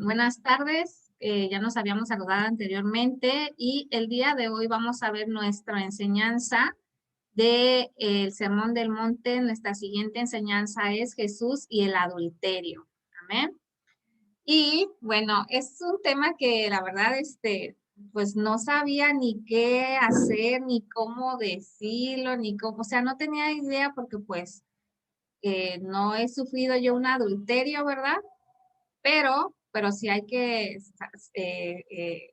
Buenas tardes, ya nos habíamos saludado anteriormente y el día de hoy vamos a ver nuestra enseñanza del Sermón del Monte. Nuestra siguiente enseñanza es Jesús y el adulterio. Amén. Y bueno, es un tema que la verdad, pues no sabía ni qué hacer, ni cómo decirlo, ni cómo, o sea, no tenía idea porque pues no he sufrido yo un adulterio, ¿verdad? Pero sí hay que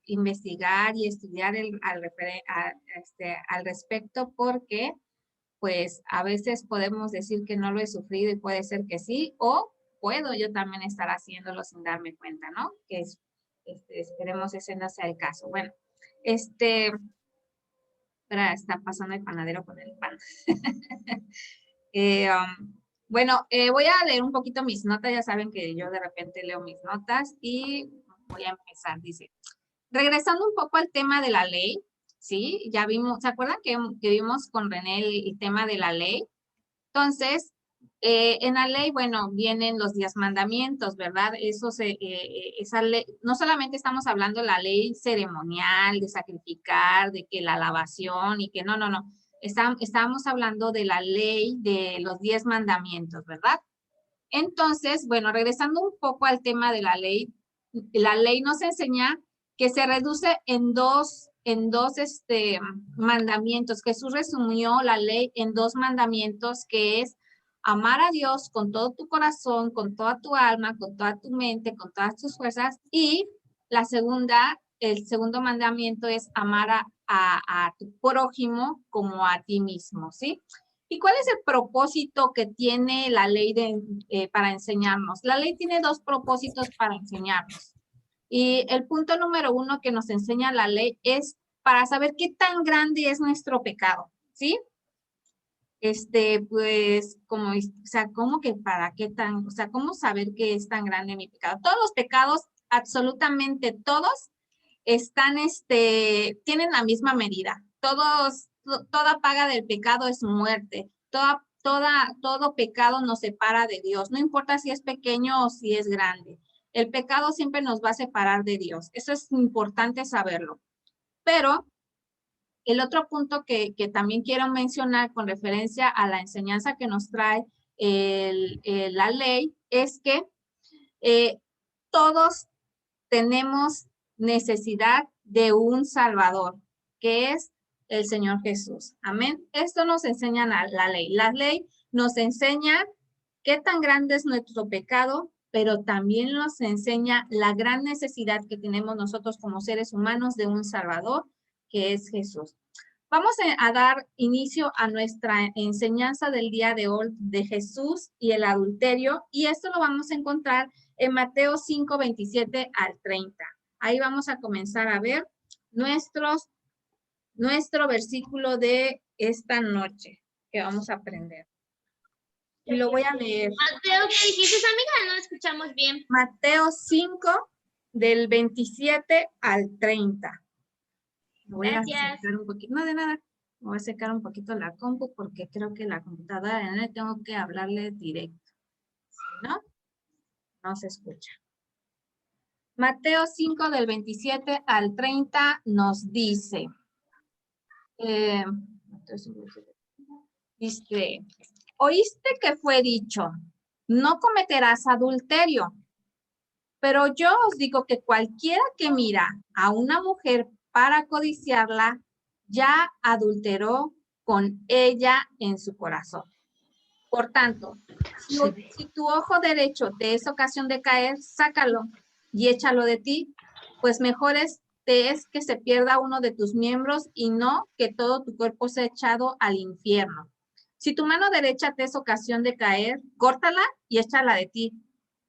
investigar y estudiar al respecto porque pues a veces podemos decir que no lo he sufrido y puede ser que sí, o puedo yo también estar haciéndolo sin darme cuenta, ¿no? Esperemos ese no sea el caso. Bueno, está pasando el panadero con el pan. Bueno, voy a leer un poquito mis notas. Ya saben que yo de repente leo mis notas y voy a empezar. Dice, regresando un poco al tema de la ley, ¿sí? Ya vimos, ¿se acuerdan que vimos con René el tema de la ley? Entonces, en la ley, bueno, vienen los 10 mandamientos, ¿verdad? Esa ley, no solamente estamos hablando de la ley ceremonial, de sacrificar, de que la lavación y que no. Estábamos hablando de la ley de los 10 mandamientos, ¿verdad? Entonces, bueno, regresando un poco al tema de la ley nos enseña que se reduce en dos mandamientos. Jesús resumió la ley en dos mandamientos, que es amar a Dios con todo tu corazón, con toda tu alma, con toda tu mente, con todas tus fuerzas. Y el segundo mandamiento es amar a tu prójimo como a ti mismo, ¿sí? ¿Y cuál es el propósito que tiene la ley para enseñarnos? La ley tiene dos propósitos para enseñarnos. Y el punto número uno que nos enseña la ley es para saber qué tan grande es nuestro pecado, ¿sí? Pues, o sea, ¿cómo que para qué tan, o sea, cómo saber qué es tan grande mi pecado? Todos los pecados, absolutamente todos, tienen la misma medida. Toda paga del pecado es muerte. Todo pecado nos separa de Dios. No importa si es pequeño o si es grande. El pecado siempre nos va a separar de Dios. Eso es importante saberlo. Pero el otro punto que también quiero mencionar con referencia a la enseñanza que nos trae la ley es que todos tenemos necesidad de un Salvador, que es el Señor Jesús. Amén. Esto nos enseña la ley. La ley nos enseña qué tan grande es nuestro pecado, pero también nos enseña la gran necesidad que tenemos nosotros como seres humanos de un Salvador, que es Jesús. Vamos a dar inicio a nuestra enseñanza del día de hoy de Jesús y el adulterio, y esto lo vamos a encontrar en Mateo 5, 27 al 30. Ahí vamos a comenzar a ver nuestro versículo de esta noche que vamos a aprender. Y lo voy a leer. Mateo, ¿qué dijiste, amiga? No escuchamos bien. Mateo 5, del 27 al 30. Voy a acercar un poquito, no de nada. Voy a acercar un poquito la compu porque creo que la computadora en él tengo que hablarle directo. Si no, no se escucha. Mateo 5 del 27 al 30 nos dice, oíste que fue dicho, no cometerás adulterio, pero yo os digo que cualquiera que mira a una mujer para codiciarla, ya adulteró con ella en su corazón. Por tanto, si tu ojo derecho te es ocasión de caer, sácalo y échalo de ti, pues mejor te es que se pierda uno de tus miembros y no que todo tu cuerpo sea echado al infierno. Si tu mano derecha te es ocasión de caer, córtala y échala de ti,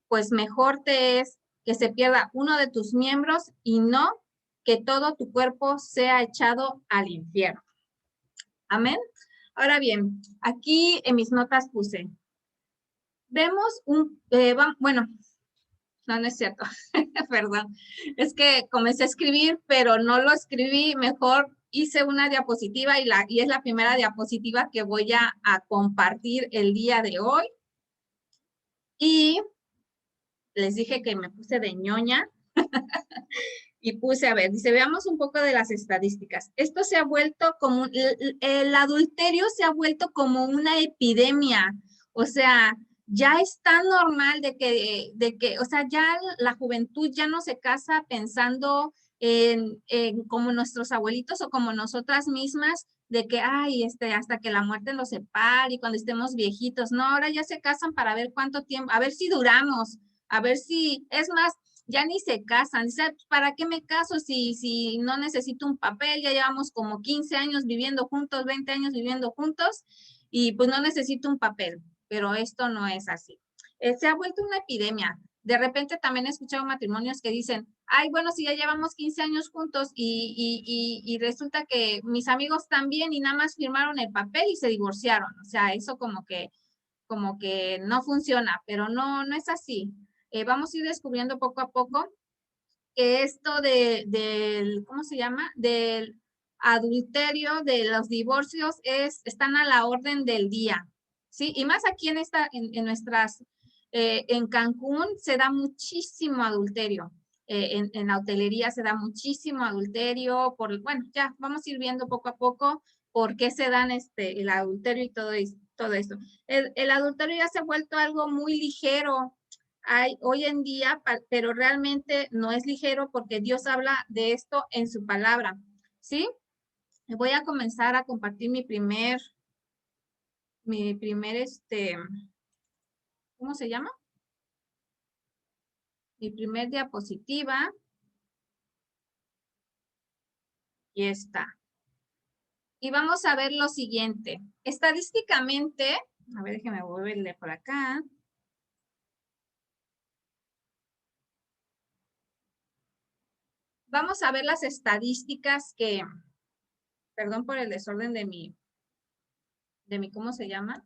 pues mejor te es que se pierda uno de tus miembros y no que todo tu cuerpo sea echado al infierno. Amén. Ahora bien, aquí en mis notas puse, vemos bueno, no es cierto, perdón, es que comencé a escribir, pero no lo escribí, mejor hice una diapositiva y es la primera diapositiva que voy a compartir el día de hoy. Y les dije que me puse de ñoña y puse, a ver, dice, veamos un poco de las estadísticas. Esto se ha vuelto como, el adulterio se ha vuelto como una epidemia. O sea, ya es tan normal de que, o sea, ya la juventud ya no se casa pensando en como nuestros abuelitos o como nosotras mismas, de que, ay, hasta que la muerte los separe y cuando estemos viejitos. No, ahora ya se casan para ver cuánto tiempo, a ver si duramos, a ver si, es más, ya ni se casan. Dice, ¿para qué me caso si no necesito un papel? Ya llevamos como 15 años viviendo juntos, 20 años viviendo juntos y pues no necesito un papel, pero esto no es así. Se ha vuelto una epidemia. De repente también he escuchado matrimonios que dicen, ay, bueno, si ya llevamos 15 años juntos y resulta que mis amigos también y nada más firmaron el papel y se divorciaron. O sea, eso como que no funciona, pero no, no es así. Vamos a ir descubriendo poco a poco que esto del, ¿cómo se llama? Del adulterio, de los divorcios, están a la orden del día, ¿sí? Y más aquí en nuestras, en Cancún se da muchísimo adulterio. En la hotelería se da muchísimo adulterio, bueno, ya vamos a ir viendo poco a poco por qué se dan el adulterio y todo esto. El adulterio ya se ha vuelto algo muy ligero, hay hoy en día, pero realmente no es ligero porque Dios habla de esto en su palabra, ¿sí? Voy a comenzar a compartir mi primer, ¿cómo se llama? Mi primer diapositiva. Y está. Y vamos a ver lo siguiente. Estadísticamente, a ver, déjeme volverle por acá. Vamos a ver las estadísticas que, perdón por el desorden de mi, ¿cómo se llama?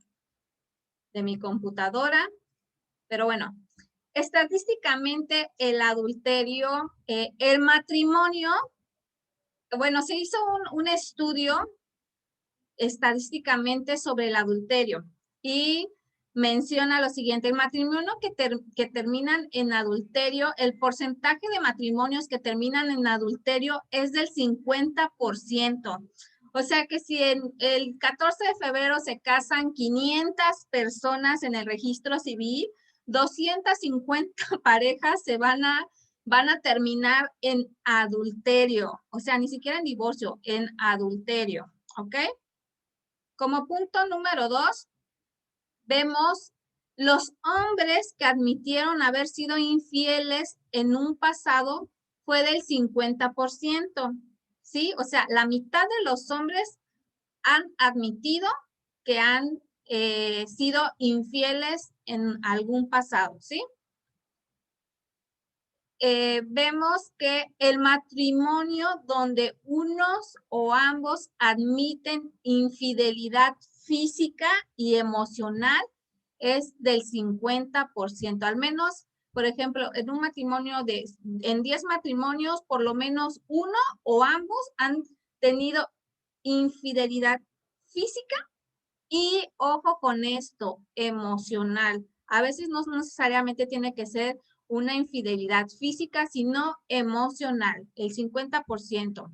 De mi computadora. Pero bueno, estadísticamente el adulterio, el matrimonio, bueno, se hizo un estudio estadísticamente sobre el adulterio y menciona lo siguiente, el matrimonio que terminan en adulterio, el porcentaje de matrimonios que terminan en adulterio es del 50%. O sea que si el 14 de febrero se casan 500 personas en el registro civil, 250 parejas van a terminar en adulterio. O sea, ni siquiera en divorcio, en adulterio. ¿Ok? Como punto número 2, vemos los hombres que admitieron haber sido infieles en un pasado fue del 50%, ¿sí? O sea, la mitad de los hombres han admitido que han sido infieles en algún pasado, ¿sí? Vemos que el matrimonio donde unos o ambos admiten infidelidad física y emocional es del 50%. Al menos, por ejemplo, en un matrimonio en 10 matrimonios, por lo menos uno o ambos han tenido infidelidad física y ojo con esto, emocional. A veces no necesariamente tiene que ser una infidelidad física, sino emocional, el 50%.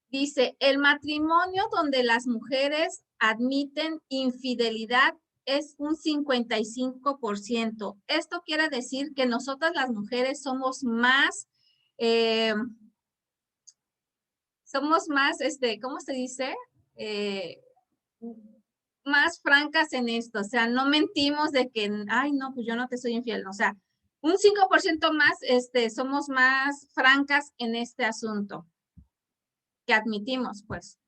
Dice, el matrimonio donde las mujeres admiten infidelidad es un 55%. Esto quiere decir que nosotras las mujeres eh, somos más, ¿cómo se dice? Más francas en esto, o sea, no mentimos de que, ay, no, pues yo no te soy infiel, o sea, un 5% más, somos más francas en este asunto, que admitimos, pues.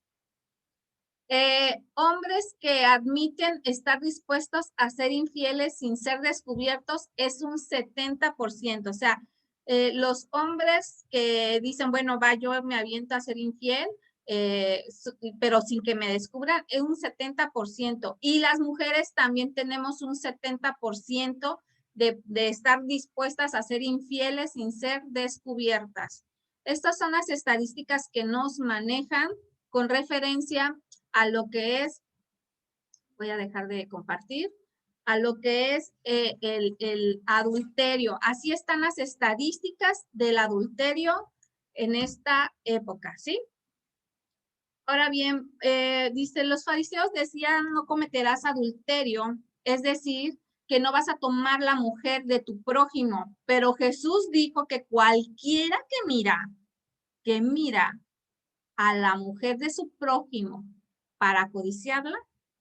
Hombres que admiten estar dispuestos a ser infieles sin ser descubiertos es un 70%, o sea, los hombres que dicen, bueno, va, yo me aviento a ser infiel, pero sin que me descubran, es un 70%. Y las mujeres también tenemos un 70% de estar dispuestas a ser infieles sin ser descubiertas. Estas son las estadísticas que nos manejan con referencia a lo que es, voy a dejar de compartir, a lo que es el adulterio. Así están las estadísticas del adulterio en esta época, ¿sí? Ahora bien, dice, los fariseos decían, no cometerás adulterio, es decir, que no vas a tomar la mujer de tu prójimo, pero Jesús dijo que cualquiera que mira a la mujer de su prójimo para codiciarla,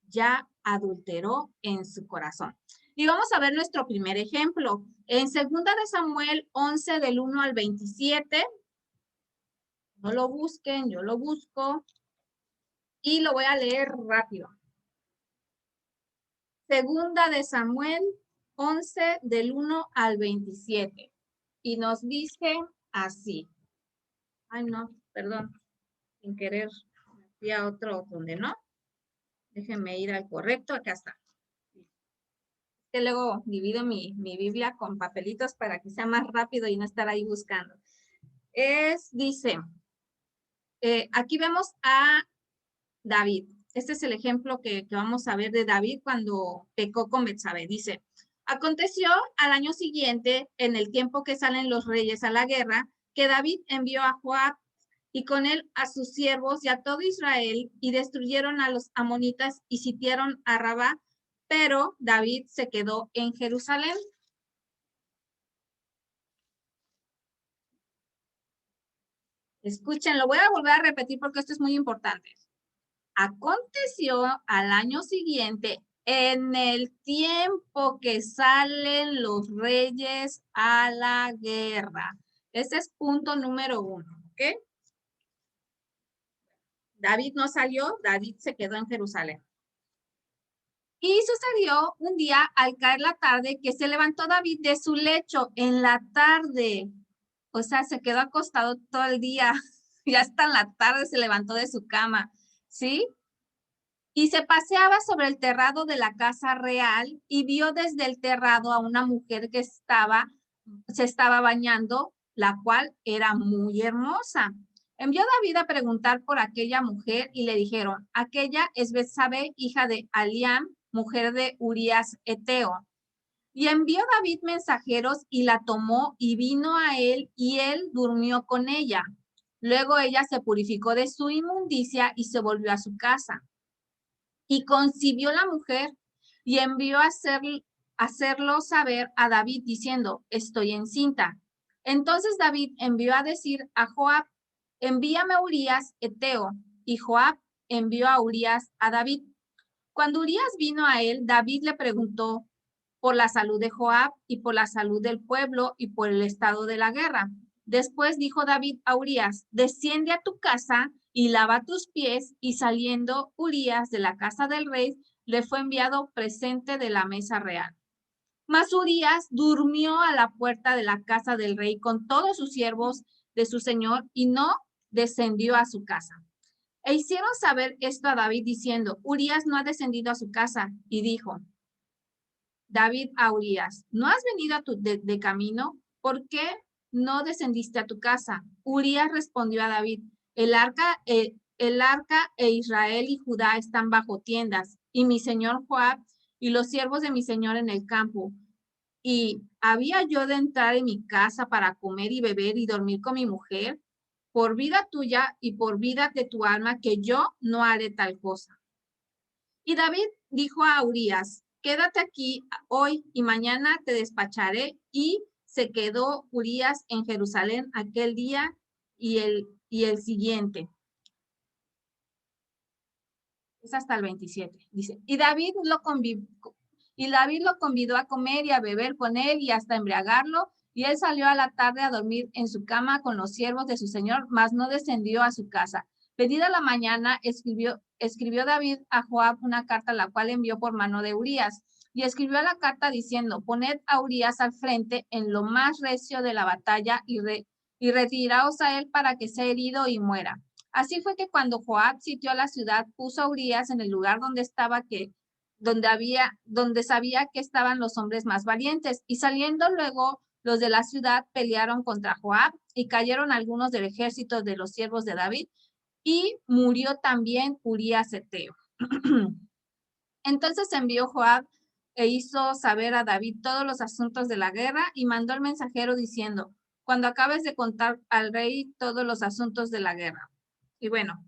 ya adulteró en su corazón. Y vamos a ver nuestro primer ejemplo. En 2 de Samuel 11, del 1 al 27, no lo busquen, yo lo busco y lo voy a leer rápido. 2 de Samuel 11, del 1 al 27. Y nos dice así. Ay, no, perdón, sin querer, fui a otro donde no. Déjenme ir al correcto, acá está. Que luego divido mi Biblia con papelitos para que sea más rápido y no estar ahí buscando. Dice, aquí vemos a David. Este es el ejemplo que vamos a ver de David cuando pecó con Betsabé. Dice, aconteció al año siguiente, en el tiempo que salen los reyes a la guerra, que David envió a Joab y con él a sus siervos y a todo Israel y destruyeron a los amonitas y sitiaron a Rabá, pero David se quedó en Jerusalén. Escuchen, lo voy a volver a repetir porque esto es muy importante. Aconteció al año siguiente, en el tiempo que salen los reyes a la guerra. Ese es punto número 1, ¿ok? David no salió, David se quedó en Jerusalén. Y sucedió un día al caer la tarde que se levantó David de su lecho en la tarde. O sea, se quedó acostado todo el día. Ya hasta en la tarde se levantó de su cama, ¿sí? Y se paseaba sobre el terrado de la casa real y vio desde el terrado a una mujer que se estaba bañando, la cual era muy hermosa. Envió David a preguntar por aquella mujer y le dijeron, aquella es Betsabé, hija de Aliam, mujer de Urías Eteo. Y envió David mensajeros y la tomó y vino a él y él durmió con ella. Luego ella se purificó de su inmundicia y se volvió a su casa. Y concibió la mujer y envió a hacerlo saber a David diciendo, estoy encinta. Entonces David envió a decir a Joab, envíame a Urías Eteo. Y Joab envió a Urías a David. Cuando Urías vino a él, David le preguntó por la salud de Joab y por la salud del pueblo y por el estado de la guerra. Después dijo David a Urías, desciende a tu casa y lava tus pies, y saliendo Urías de la casa del rey, le fue enviado presente de la mesa real. Mas Urías durmió a la puerta de la casa del rey con todos sus siervos de su señor y no descendió a su casa. E hicieron saber esto a David diciendo, Urías no ha descendido a su casa. Y dijo David a Urías, ¿no has venido de camino? ¿Por qué no descendiste a tu casa? Urías respondió a David, el arca e Israel y Judá están bajo tiendas, y mi señor Joab y los siervos de mi señor en el campo. ¿Y había yo de entrar en mi casa para comer y beber y dormir con mi mujer? Por vida tuya y por vida de tu alma, que yo no haré tal cosa. Y David dijo a Urías, quédate aquí hoy y mañana te despacharé. Y se quedó Urías en Jerusalén aquel día y el siguiente. Es hasta el 27. Dice, y David lo convidó a comer y a beber con él y hasta embriagarlo. Y él salió a la tarde a dormir en su cama con los siervos de su señor, mas no descendió a su casa. Venida la mañana, escribió David a Joab una carta, la cual envió por mano de Urías. Y escribió la carta diciendo, poned a Urías al frente en lo más recio de la batalla y retiraos a él para que sea herido y muera. Así fue que cuando Joab sitió la ciudad, puso a Urías en el lugar donde sabía que estaban los hombres más valientes. Y saliendo luego los de la ciudad pelearon contra Joab y cayeron algunos del ejército de los siervos de David y murió también Urías Eteo. Entonces envió Joab e hizo saber a David todos los asuntos de la guerra y mandó al mensajero diciendo, cuando acabes de contar al rey todos los asuntos de la guerra. Y bueno,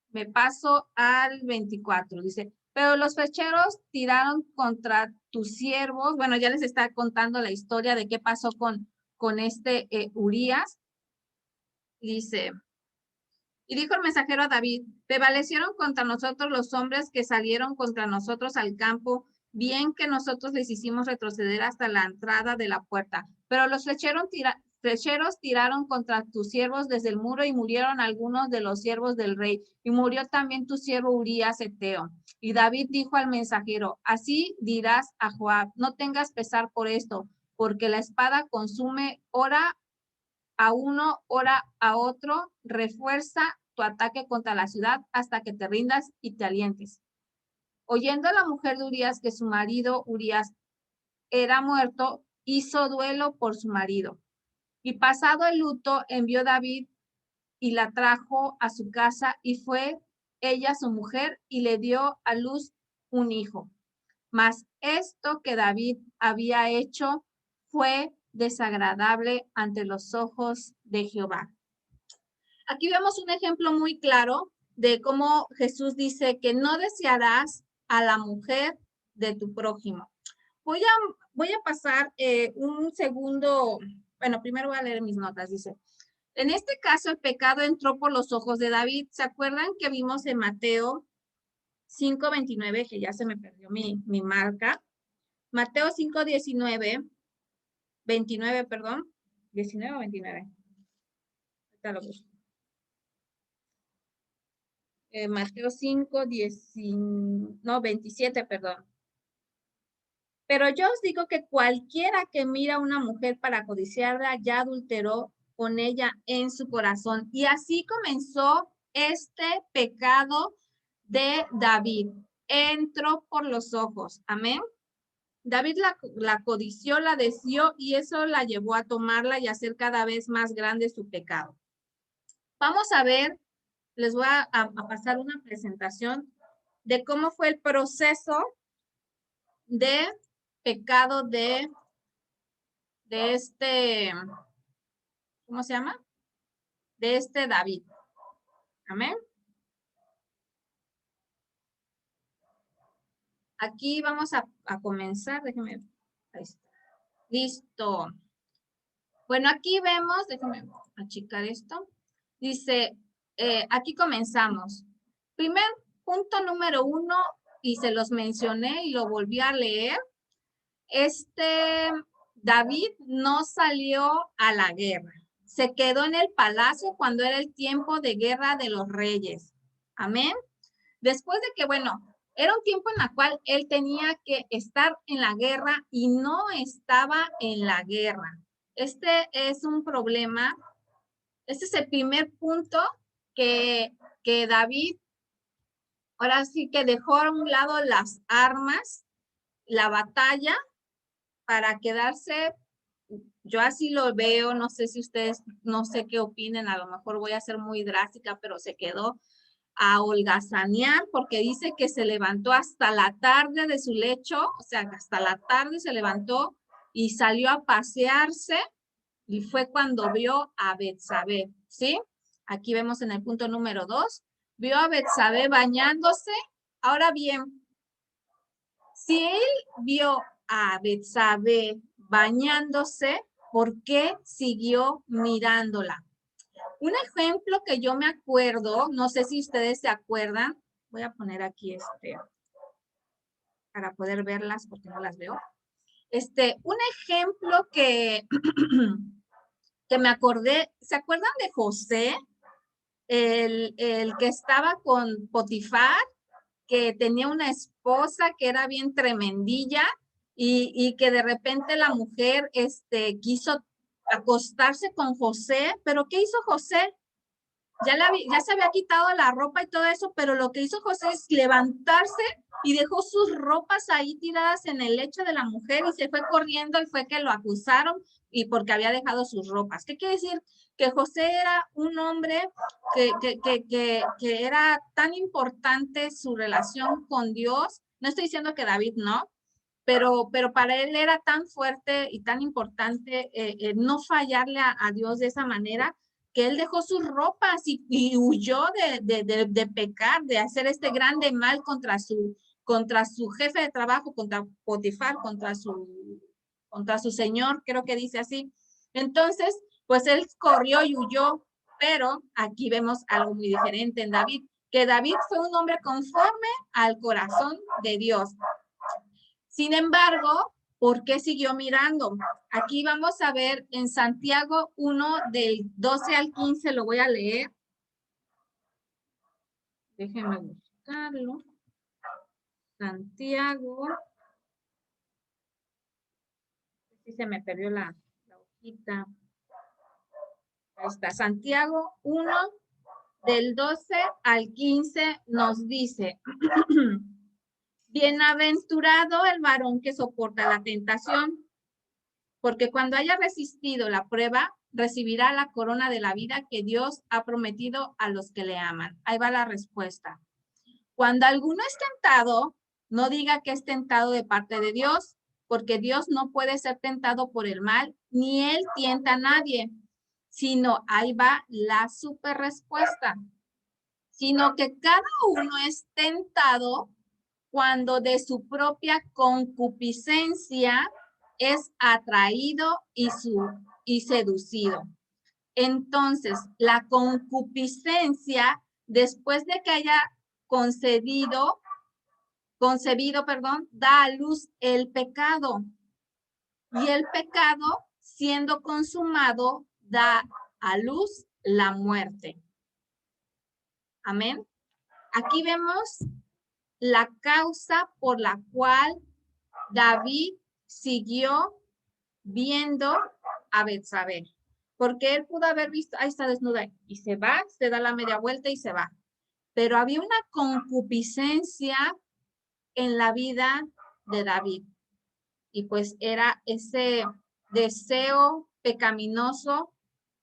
me paso al 24. Dice, pero los flecheros tiraron contra tus siervos. Bueno, ya les está contando la historia de qué pasó con este Urías. Dice, y dijo el mensajero a David, prevalecieron contra nosotros los hombres que salieron contra nosotros al campo, bien que nosotros les hicimos retroceder hasta la entrada de la puerta. Pero los flecheros tiraron contra tus siervos desde el muro y murieron algunos de los siervos del rey. Y murió también tu siervo Urías Eteo. Y David dijo al mensajero, así dirás a Joab, no tengas pesar por esto, porque la espada consume ora a uno, ora a otro, refuerza tu ataque contra la ciudad hasta que te rindas y te alientes. Oyendo a la mujer de Urías que su marido Urías era muerto, hizo duelo por su marido. Y pasado el luto, envió David y la trajo a su casa y fue ella su mujer y le dio a luz un hijo. Mas esto que David había hecho fue desagradable ante los ojos de Jehová. Aquí vemos un ejemplo muy claro de cómo Jesús dice que no desearás a la mujer de tu prójimo. Voy a pasar un segundo, bueno, primero voy a leer mis notas, dice. En este caso, el pecado entró por los ojos de David. ¿Se acuerdan que vimos en Mateo 5:29, que ya se me perdió mi marca? Mateo 5:19, 29, perdón. 19 o 29. Ahorita lo busco. Mateo 5, 27, perdón. Pero yo os digo que cualquiera que mira a una mujer para codiciarla ya adulteró con ella en su corazón. Y así comenzó este pecado de David. Entró por los ojos. Amén. David la codició, la deseó y eso la llevó a tomarla y a hacer cada vez más grande su pecado. Vamos a ver, les voy a pasar una presentación de cómo fue el proceso de pecado de este, ¿cómo se llama? De este David. Amén. Aquí vamos a comenzar. Déjenme. Ahí está. Listo. Bueno, aquí vemos, déjenme achicar esto. Dice, aquí comenzamos. Primer punto número 1, y se los mencioné y lo volví a leer. David no salió a la guerra. Se quedó en el palacio cuando era el tiempo de guerra de los reyes. Amén. Después de que, bueno, era un tiempo en el cual él tenía que estar en la guerra y no estaba en la guerra. Este es un problema. Este es el primer punto que David, ahora sí que dejó a un lado las armas, la batalla, para quedarse. Yo así lo veo, no sé si ustedes, no sé qué opinen, a lo mejor voy a ser muy drástica, pero se quedó a holgazanear porque dice que se levantó hasta la tarde de su lecho, o sea, hasta la tarde se levantó y salió a pasearse y fue cuando vio a Betsabé, ¿sí? Aquí vemos en el punto número 2, vio a Betsabé bañándose. Ahora bien, si él vio a Betsabé bañándose, ¿por qué siguió mirándola? Un ejemplo que yo me acuerdo, no sé si ustedes se acuerdan, voy a poner aquí para poder verlas porque no las veo. Un ejemplo que, que me acordé, ¿se acuerdan de José? El que estaba con Potifar, que tenía una esposa que era bien tremendilla y que de repente la mujer quiso acostarse con José, pero ¿qué hizo José? Ya se había quitado la ropa y todo eso, pero lo que hizo José es levantarse y dejó sus ropas ahí tiradas en el lecho de la mujer y se fue corriendo y fue que lo acusaron y porque había dejado sus ropas. ¿Qué quiere decir? Que José era un hombre que era tan importante su relación con Dios No estoy diciendo que David no, pero para él era tan fuerte y tan importante no fallarle a Dios de esa manera, que él dejó sus ropas y huyó de pecar, de hacer este grande mal contra su jefe de trabajo, contra Potifar, contra su señor, creo que dice así. Entonces, pues él corrió y huyó, pero aquí vemos algo muy diferente en David, que David fue un hombre conforme al corazón de Dios. Sin embargo, ¿por qué siguió mirando? Aquí vamos a ver en Santiago 1 del 12 al 15, lo voy a leer. Déjenme buscarlo. Santiago. Si se me perdió la hojita. Ahí está. Santiago 1 del 12 al 15 nos dice, bienaventurado el varón que soporta la tentación, porque cuando haya resistido la prueba, recibirá la corona de la vida que Dios ha prometido a los que le aman. Ahí va la respuesta. Cuando alguno es tentado, no diga que es tentado de parte de Dios, porque Dios no puede ser tentado por el mal, ni él tienta a nadie, sino ahí va la super respuesta, sino que cada uno es tentado cuando de su propia concupiscencia es atraído y seducido. Entonces, la concupiscencia, después de que haya concebido, da a luz el pecado. Y el pecado, siendo consumado, da a luz la muerte. Amén. Aquí vemos la causa por la cual David siguió viendo a Betsabé, porque él pudo haber visto, ahí está desnuda, y se va, se da la media vuelta y se va. Pero había una concupiscencia en la vida de David, y pues era ese deseo pecaminoso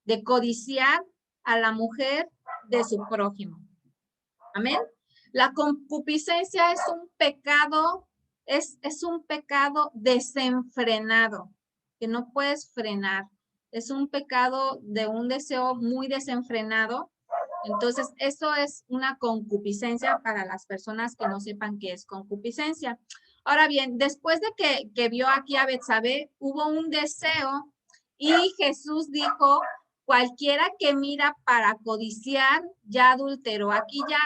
de codiciar a la mujer de su prójimo. Amén. La concupiscencia es un pecado, es un pecado desenfrenado, que no puedes frenar. Es un pecado de un deseo muy desenfrenado. Entonces, eso es una concupiscencia para las personas que no sepan qué es concupiscencia. Ahora bien, después de que vio aquí a Betsabé, hubo un deseo y Jesús dijo, cualquiera que mira para codiciar ya adulteró. Aquí ya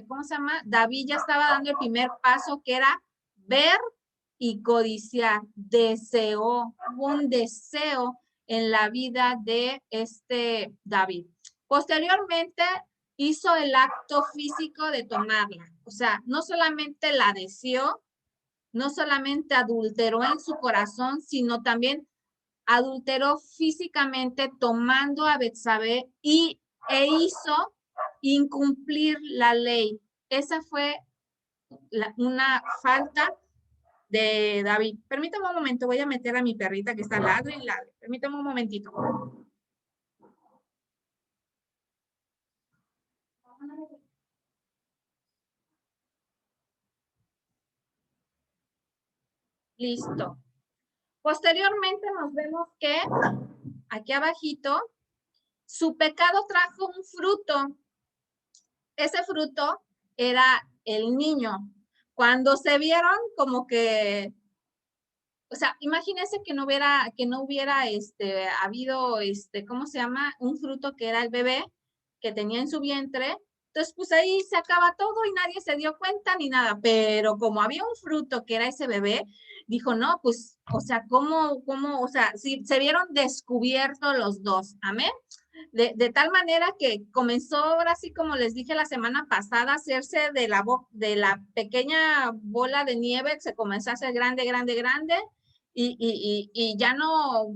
¿cómo se llama? David ya estaba dando el primer paso, que era ver y codiciar. Deseó, hubo un deseo en la vida de David. Posteriormente hizo el acto físico de tomarla. O sea, no solamente la deseó, no solamente adulteró en su corazón, sino también adulteró físicamente tomando a Betsabé e hizo incumplir la ley. Esa fue una falta de David. Permítame un momento, voy a meter a mi perrita que está ladre y ladre. Permítame un momentito. Listo. Posteriormente nos vemos que aquí abajito, su pecado trajo un fruto. Ese fruto era el niño. Cuando se vieron como que, o sea, imagínense que no hubiera habido, ¿cómo se llama? Un fruto que era el bebé que tenía en su vientre. Entonces, pues ahí se acaba todo y nadie se dio cuenta ni nada. Pero como había un fruto que era ese bebé, dijo, no, pues, o sea, o sea, si se vieron descubiertos los dos. Amén. De tal manera que comenzó, ahora sí, como les dije la semana pasada, a hacerse de la pequeña bola de nieve, se comenzó a hacer grande, grande, grande, y ya no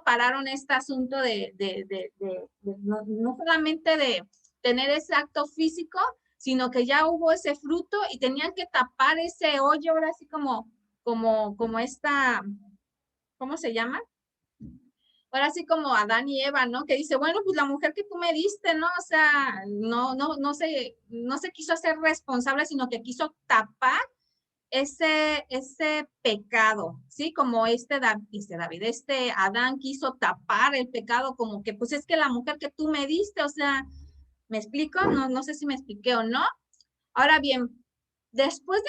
pararon este asunto no solamente de tener ese acto físico, sino que ya hubo ese fruto y tenían que tapar ese hoyo, ahora sí como esta, ¿cómo se llama? ahora sí como Adán y Eva, ¿no? Que dice, bueno, pues la mujer que tú me diste, ¿no? O sea, no se quiso hacer responsable, sino que quiso tapar ese pecado, ¿sí? Como este Adán quiso tapar el pecado, como que, pues es que la mujer que tú me diste, o sea, ¿me explico? No sé si me expliqué o no. Ahora bien, después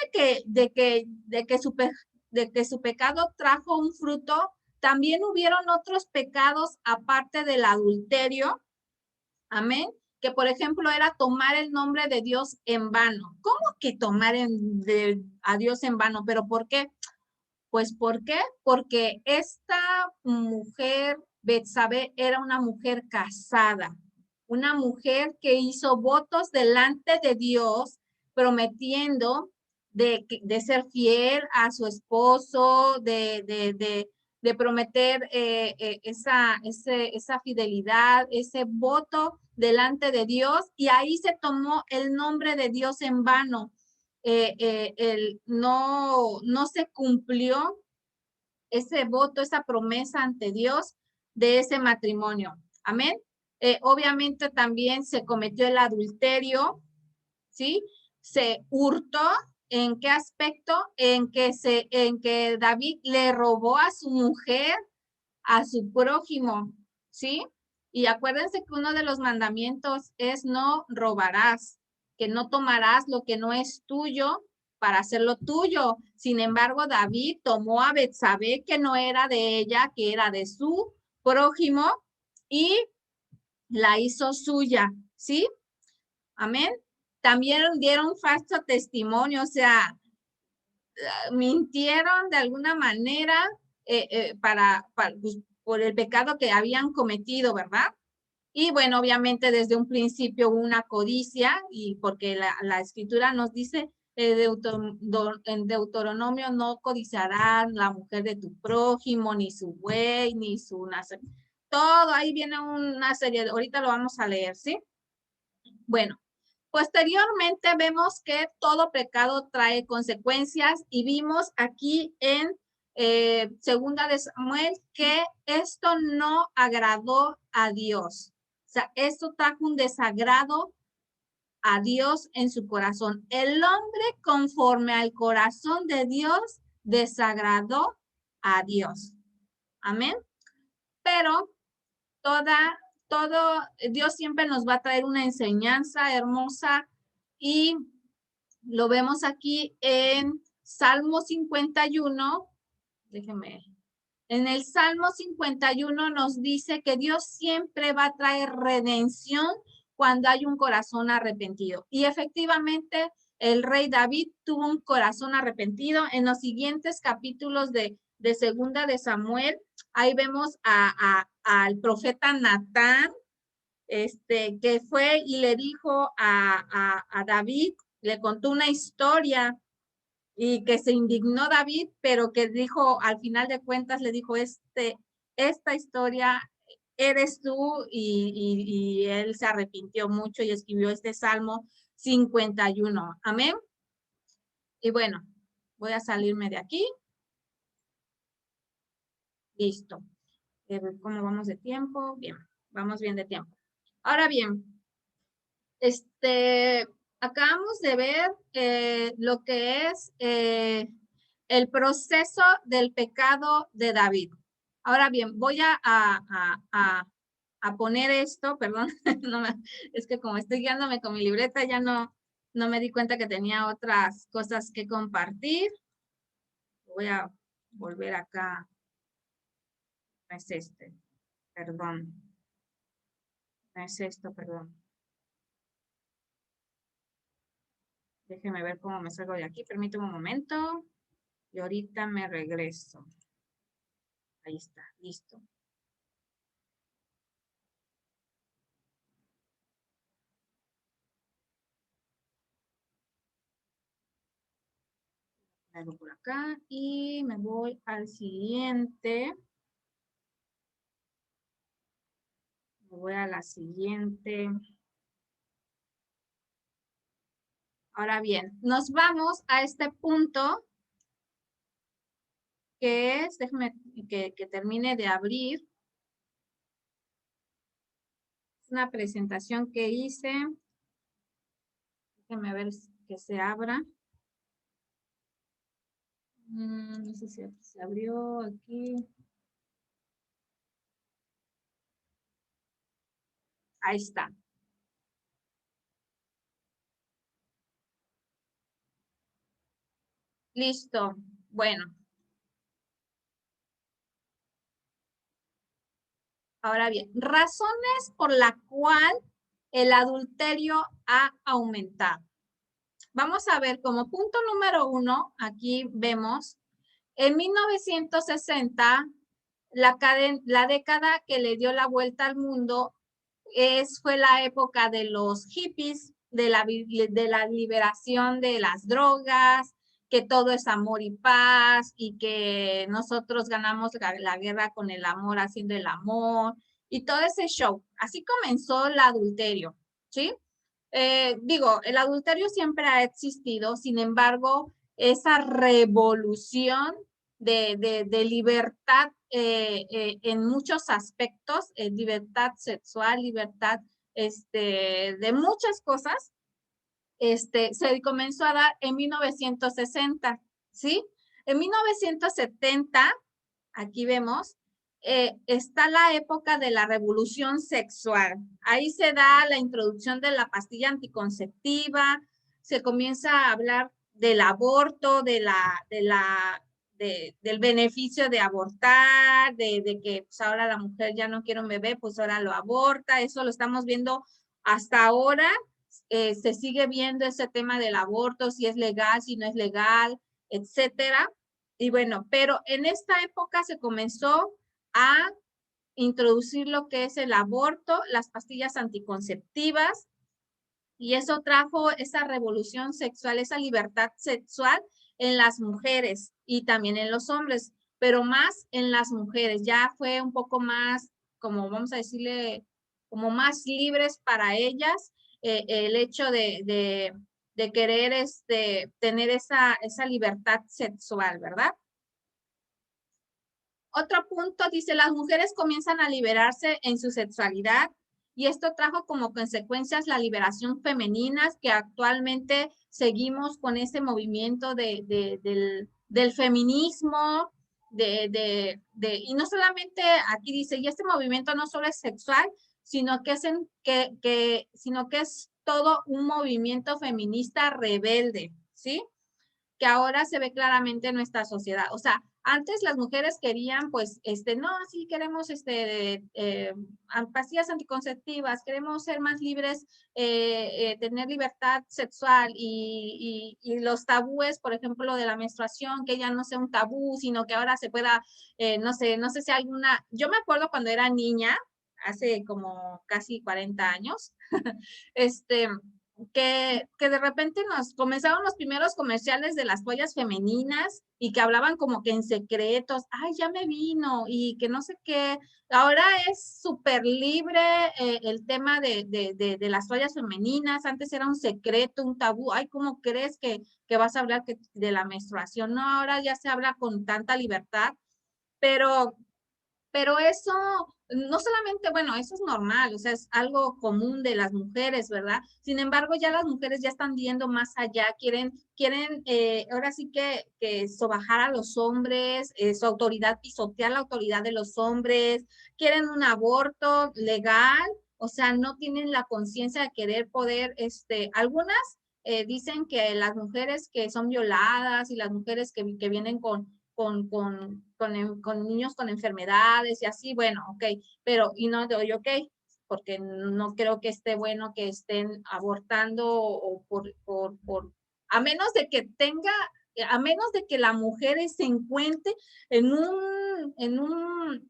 de que su pecado trajo un fruto, también hubieron otros pecados aparte del adulterio, amén, que por ejemplo era tomar el nombre de Dios en vano. ¿Cómo que tomar a Dios en vano? ¿Pero por qué? Pues ¿por qué? Porque esta mujer, Betsabé, era una mujer casada, una mujer que hizo votos delante de Dios, prometiendo de ser fiel a su esposo, de prometer esa fidelidad, ese voto delante de Dios, y ahí se tomó el nombre de Dios en vano. No se cumplió ese voto, esa promesa ante Dios de ese matrimonio. Amén. Obviamente también se cometió el adulterio, ¿sí? Se hurtó. ¿En qué aspecto? En que David le robó a su mujer, a su prójimo, ¿sí? Y acuérdense que uno de los mandamientos es no robarás, que no tomarás lo que no es tuyo para hacerlo tuyo. Sin embargo, David tomó a Betsabé, que no era de ella, que era de su prójimo, y la hizo suya, ¿sí? Amén. También dieron falso testimonio, o sea, mintieron de alguna manera pues, por el pecado que habían cometido, ¿verdad? Y bueno, obviamente desde un principio hubo una codicia, y porque la escritura nos dice en Deuteronomio, no codiciarán la mujer de tu prójimo, ni su buey, ni su todo, ahí viene una serie, ahorita lo vamos a leer, ¿sí? Bueno, posteriormente vemos que todo pecado trae consecuencias, y vimos aquí en Segunda de Samuel que esto no agradó a Dios. O sea, esto trajo un desagrado a Dios en su corazón. El hombre conforme al corazón de Dios desagradó a Dios. Amén. Pero todo, Dios siempre nos va a traer una enseñanza hermosa, y lo vemos aquí en Salmo 51. Déjeme. En el Salmo 51 nos dice que Dios siempre va a traer redención cuando hay un corazón arrepentido. Y efectivamente, el rey David tuvo un corazón arrepentido. En los siguientes capítulos de Segunda de Samuel, ahí vemos al profeta Natán, que fue y le dijo a David, le contó una historia, y que se indignó David, pero que dijo, al final de cuentas, le dijo, esta historia eres tú, y él se arrepintió mucho y escribió este Salmo 51. Amén. Y bueno, voy a salirme de aquí. Listo. ¿Cómo vamos de tiempo? Bien, vamos bien de tiempo. Ahora bien, acabamos de ver lo que es el proceso del pecado de David. Ahora bien, voy a poner esto, perdón, es que como estoy guiándome con mi libreta, ya no me di cuenta que tenía otras cosas que compartir. Voy a volver acá. No es perdón. No es esto, perdón. Déjeme ver cómo me salgo de aquí. Permítame un momento. Y ahorita me regreso. Ahí está, listo. Hago por acá y me voy al siguiente. Me voy a la siguiente. Ahora bien, nos vamos a este punto que es, déjeme que termine de abrir. una presentación que hice. Déjenme ver que se abra. No sé si se abrió aquí. Ahí está. Listo. Bueno. Ahora bien, razones por la cual el adulterio ha aumentado. Vamos a ver como punto número 1, aquí vemos, en 1960, la década que le dio la vuelta al mundo fue la época de los hippies, de la liberación de las drogas, que todo es amor y paz y que nosotros ganamos la guerra con el amor haciendo el amor y todo ese show. Así comenzó el adulterio, ¿sí? Digo, el adulterio siempre ha existido, sin embargo, esa revolución de libertad en muchos aspectos, libertad sexual, libertad de muchas cosas, se comenzó a dar en 1960, ¿sí? En 1970, aquí vemos, está la época de la revolución sexual. Ahí se da la introducción de la pastilla anticonceptiva, se comienza a hablar del aborto, del beneficio de abortar, de que pues, ahora la mujer ya no quiere un bebé, pues ahora lo aborta. Eso lo estamos viendo hasta ahora. Se sigue viendo ese tema del aborto, si es legal, si no es legal, etcétera. Y bueno, pero en esta época se comenzó a introducir lo que es el aborto, las pastillas anticonceptivas, y eso trajo esa revolución sexual, esa libertad sexual en las mujeres y también en los hombres, pero más en las mujeres. Ya fue un poco más, como vamos a decirle, como más libres para ellas, el hecho de querer tener esa libertad sexual, ¿verdad? Otro punto dice, las mujeres comienzan a liberarse en su sexualidad y esto trajo como consecuencias la liberación femenina, que actualmente seguimos con ese movimiento del feminismo, y no solamente aquí dice, y este movimiento no solo es sexual, sino sino que es todo un movimiento feminista rebelde, ¿sí? Que ahora se ve claramente en nuestra sociedad. O sea, antes las mujeres querían, pues, no, sí queremos, pastillas anticonceptivas, queremos ser más libres, tener libertad sexual y los tabúes, por ejemplo, de la menstruación, que ya no sea un tabú, sino que ahora se pueda, no sé si alguna, yo me acuerdo cuando era niña, hace como casi 40 años, que de repente nos comenzaron los primeros comerciales de las toallas femeninas y que hablaban como que en secretos, ay, ya me vino y que no sé qué. Ahora es súper libre el tema de las toallas femeninas. Antes era un secreto, un tabú. Ay, ¿cómo crees que vas a hablar de la menstruación? No, ahora ya se habla con tanta libertad, pero eso no solamente, bueno, eso es normal, o sea, es algo común de las mujeres, ¿verdad? Sin embargo, ya las mujeres ya están viendo más allá, quieren ahora sí que sobajar a los hombres, su autoridad, pisotear la autoridad de los hombres, quieren un aborto legal, o sea, no tienen la conciencia de querer poder, algunas dicen que las mujeres que son violadas y las mujeres que vienen con niños con enfermedades y así, bueno, ok, pero y no doy ok, porque no creo que esté bueno que estén abortando o a menos de que a menos de que la mujer se encuentre en un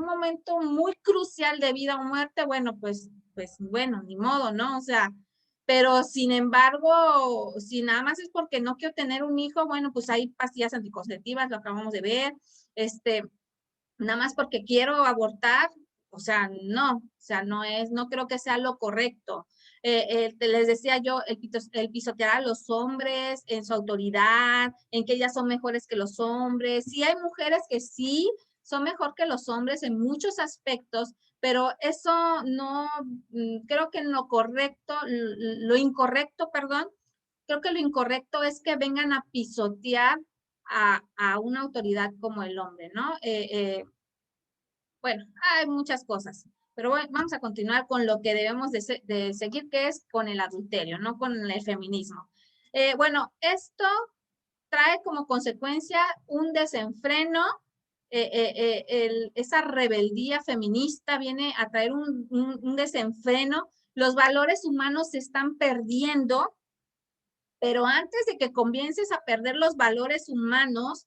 momento muy crucial de vida o muerte, bueno, pues bueno, ni modo, ¿no? O sea, pero sin embargo, si nada más es porque no quiero tener un hijo, bueno, pues hay pastillas anticonceptivas, lo acabamos de ver, nada más porque quiero abortar, o sea, no creo que sea lo correcto. Les decía yo, el pisotear a los hombres en su autoridad, en que ellas son mejores que los hombres. Sí hay mujeres que sí son mejor que los hombres en muchos aspectos, pero eso no, creo que lo incorrecto, perdón, creo que lo incorrecto es que vengan a pisotear a una autoridad como el hombre, ¿no? Bueno, hay muchas cosas, pero bueno, vamos a continuar con lo que debemos de seguir, que es con el adulterio, no con el feminismo. Bueno, esto trae como consecuencia un desenfreno, esa rebeldía feminista viene a traer un desenfreno, los valores humanos se están perdiendo, pero antes de que comiences a perder los valores humanos,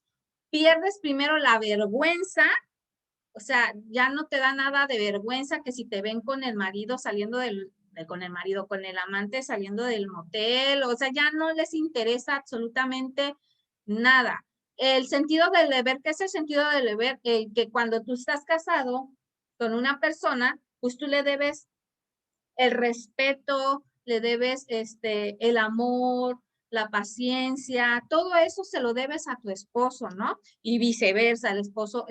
pierdes primero la vergüenza. O sea, ya no te da nada de vergüenza que si te ven con el marido saliendo con el amante saliendo del motel, o sea, ya no les interesa absolutamente nada. El sentido del deber, ¿qué es el sentido del deber? Que cuando tú estás casado con una persona, pues tú le debes el respeto, le debes el amor, la paciencia, todo eso se lo debes a tu esposo, ¿no? Y viceversa, el esposo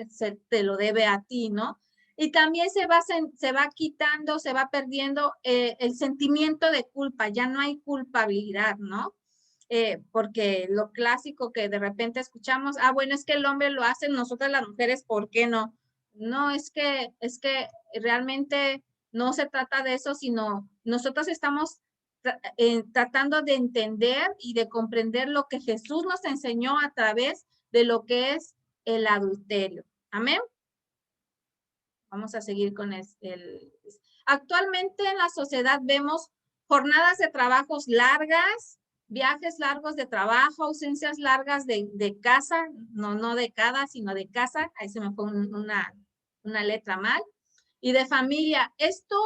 te lo debe a ti, ¿no? Y también se va quitando, se va perdiendo el sentimiento de culpa, ya no hay culpabilidad, ¿no? Porque lo clásico que de repente escuchamos, bueno, es que el hombre lo hace, nosotras las mujeres, ¿por qué no? No, es que realmente no se trata de eso, sino nosotros estamos tratando de entender y de comprender lo que Jesús nos enseñó a través de lo que es el adulterio. Amén. Vamos a seguir con Actualmente en la sociedad vemos jornadas de trabajos largas, viajes largos de trabajo, ausencias largas de casa, no de cada, sino de casa. Ahí se me fue una letra mal. Y de familia. Esto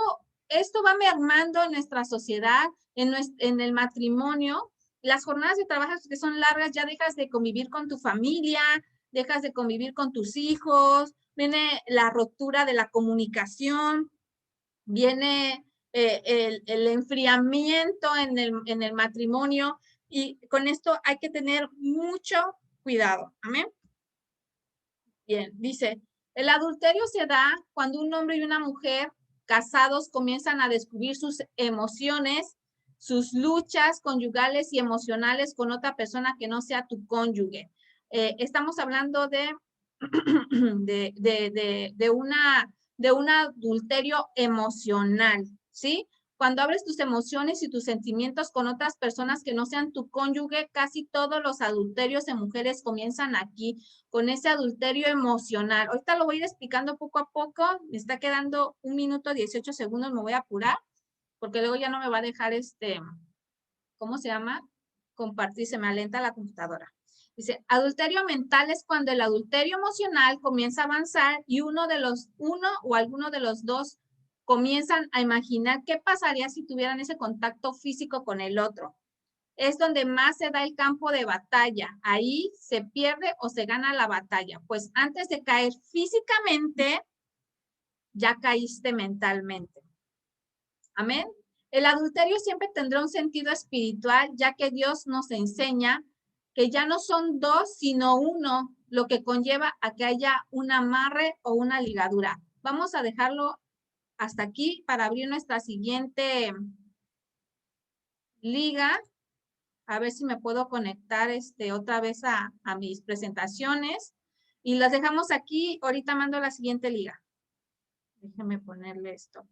va mermando en nuestra sociedad, en el matrimonio. Las jornadas de trabajo que son largas, ya dejas de convivir con tu familia, dejas de convivir con tus hijos, viene la ruptura de la comunicación, viene el enfriamiento en el matrimonio, y con esto hay que tener mucho cuidado. Amén. Bien, dice, el adulterio se da cuando un hombre y una mujer casados comienzan a descubrir sus emociones, sus luchas conyugales y emocionales con otra persona que no sea tu cónyuge. Estamos hablando de un adulterio emocional, ¿sí? Cuando abres tus emociones y tus sentimientos con otras personas que no sean tu cónyuge, casi todos los adulterios en mujeres comienzan aquí, con ese adulterio emocional. Ahorita lo voy a ir explicando poco a poco. Me está quedando 1 minuto 18 segundos, me voy a apurar, porque luego ya no me va a dejar ¿cómo se llama? Compartir, se me alenta la computadora. Dice, adulterio mental es cuando el adulterio emocional comienza a avanzar y uno o alguno de los dos comienzan a imaginar qué pasaría si tuvieran ese contacto físico con el otro. Es donde más se da el campo de batalla. Ahí se pierde o se gana la batalla. Pues antes de caer físicamente, ya caíste mentalmente. Amén. El adulterio siempre tendrá un sentido espiritual, ya que Dios nos enseña que ya no son dos, sino uno, lo que conlleva a que haya un amarre o una ligadura. Vamos a dejarlo hasta aquí para abrir nuestra siguiente liga. A ver si me puedo conectar otra vez a mis presentaciones. Y las dejamos aquí. Ahorita mando la siguiente liga. Déjenme ponerle esto.